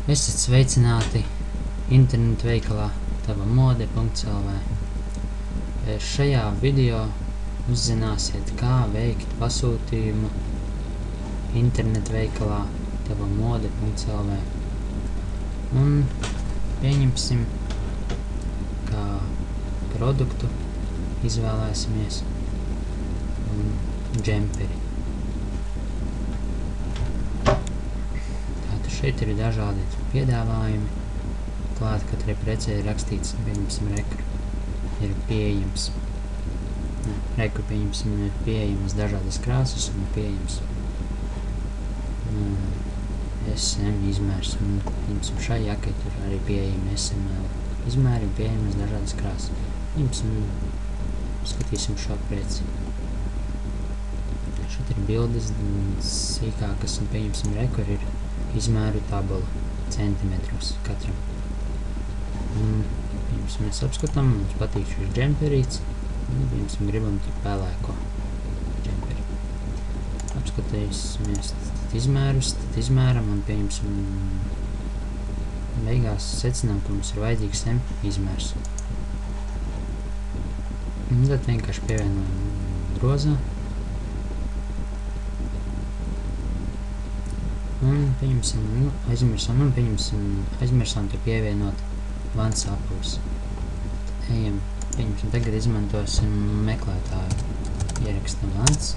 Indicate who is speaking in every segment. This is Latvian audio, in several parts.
Speaker 1: Esat sveicināti internetu veikalā tavamode.lv. Šajā video uzzināsiet, kā veikt pasūtījumu internetu veikalā tavamode.lv. Un pieņemsim, kā produktu izvēlēsimies džemperi. Šeit ir dažādi piedāvājumi. Klāt katrai precē ir rakstīts, pieņemsim, ir pieejams. Pieņemsim, ir pieejamas dažādas krāsas un pieejams SM izmērs. Un, pieņemsim, šai jakai tur arī pieejami SML izmēri un pieejamas dažādas krāsas. Pieņemsim, skatīsim šo preci. Šeit ir bildes sīkākas un pieņemsim, kur ir izmēru tabula centimetros katram. Pieņemsim, mēs apskatām, mums patīk šis džemperīts, un pieņemsim, gribam tur pelēko džemperi. Apskatīsimies izmērus, tad izmēram un pieņemsim, beigās secinām, ka mums ir vajadzīgs M izmērs. Un tad vienkārši pievienojam grozā. Un pieņemsim, aizmirsām tur pievienot vans apavus. Ejam, pieņemsim, tagad izmantosim meklētāju. Ierakstam vans.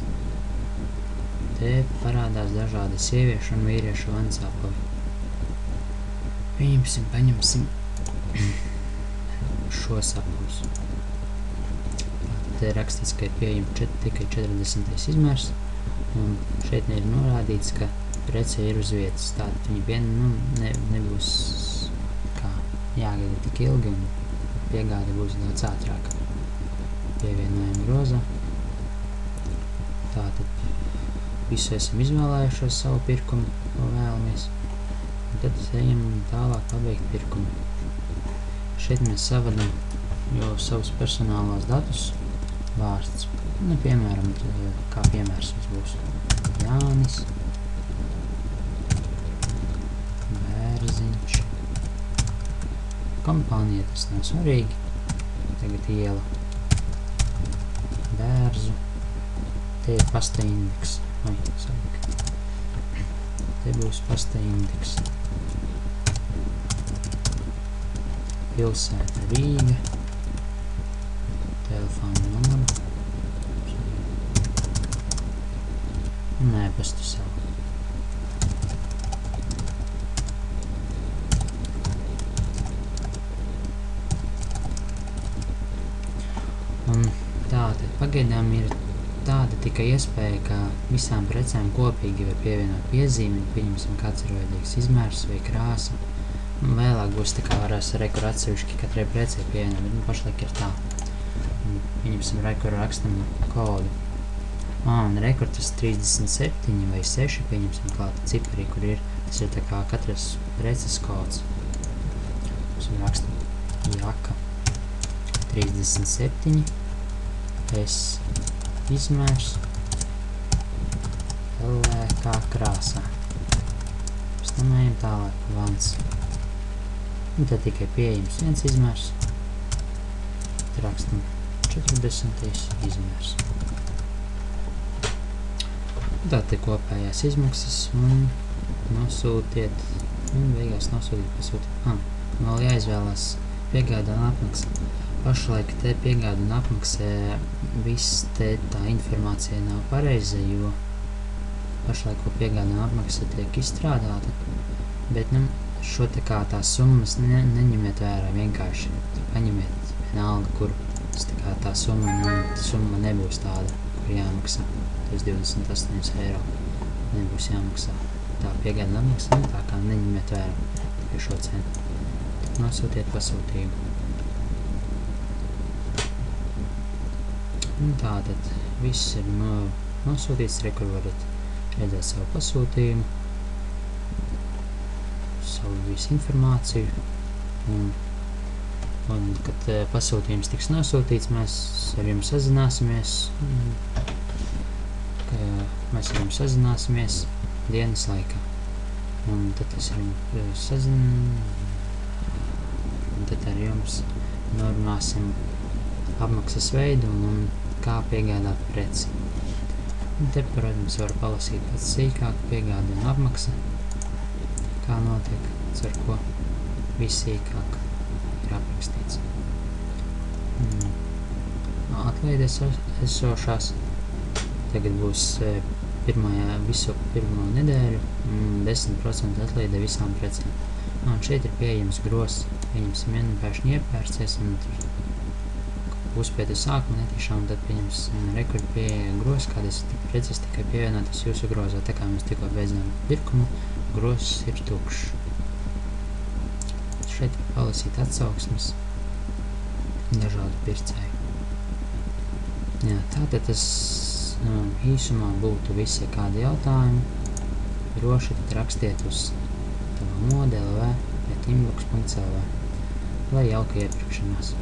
Speaker 1: Te parādās dažādi sieviešu un vīriešu vans apavi. Pieņemsim, paņemsim šos apavus. Te rakstīts, ka ir pieejams tikai 40. izmērs. Un šeit ir norādīts, ka prece ir uz vietas, tātad viņa nebūs jāgaida tik ilgi un piegāde būs daudz ātrāk. Pievienojam grozā. Tātad visu esam izvēlējušos savu pirkumu, ko vēlamies. Un tad ejam tālāk pabeigt pirkumu. Šeit mēs savadam jau savus personālos datus, vārds. Piemēram, kā piemērs mums būs Jānis, Bērziņš, kompānija, tas nav svarīgi, tagad iela, Bērzu, te ir pasta indeks, te būs pasta indeks, pilsēta Rīga, telefona numuru, un ēpastu savu. Un tātad pagaidām ir tāda tikai iespēja, ka visām precēm kopīgi var pievienot piezīmi, pieņemsim, kāds ir vajadzīgs izmērs vai krāsa. Un vēlāk būs tā kā varēs rekur atsevišķi katrai precē pievienot, bet pašlaik ir tā. Un pieņemsim, rekur rakstam kodu. Un rekur tas 37 vai 6, pieņemsim klāta ciparī, kur ir, tas ir tā kā katras preces kods. Mums rakstam jaka 37, S izmērs, pelēkā krāsā. Pēc tam ejam tālāk vans. Un tad tikai pieejams viens izmērs. Tad rakstam 40. izmērs. Tātad kopējās izmaksas un nosūtiet, un beigās nosūtiet pasūtiet. Vēl jāizvēlās piegāda un apmaksa. Pašlaik te piegāda un apmaksā viss te tā informācija nav pareiza, jo pašlaik, ko piegāda un apmaksa tiek izstrādāta, bet šo te kā tās summas neņemiet vērā vienkārši. Paņemiet vienalga, kur tā summa nebūs tāda, kur jāmaksā. Tas 28 eiro nebūs jāmaksā. Tā piegāda un apmaksa, tā kā neņemiet vērā tikai šo cenu. Nosūtiet pasūtījumu. Un tātad viss ir nosūtīts, rekur varat redzēt savu pasūtījumu, savu visu informāciju, un kad pasūtījums tiks nosūtīts, mēs ar jums sazināsimies dienas laikā. Un tad es ar jums un tad ar jums norunāsim apmaksas veidu un kā piegādāt preci. Un te, protams, var palasīt pēc sīkāk piegāda un apmaksa, kā notiek, ar ko vissīkāk ir aprakstīts. Atlaides esošās tagad būs visu pirmo nedēļu 10% atlaide visām precēm. Un šeit ir pieejams grozs, pieņemsim vienpēršņi iepērcies un tur uzspēt uz sākumu netīšām, un tad pieņemsim rekord pieeja grozs, kādas preces tikai pievienotas jūsu grozā. Tā kā mēs tikko beidzām pirkumu, grozs ir tukšs. Šeit var palasīt atsauksmes dažādu pircēju. Jā, tātad tas īsumā būtu visi kādi jautājumi. Droši tad rakstiet uz tavu mode.lv vai inbox.lv. Lai jauka iepirkšanās!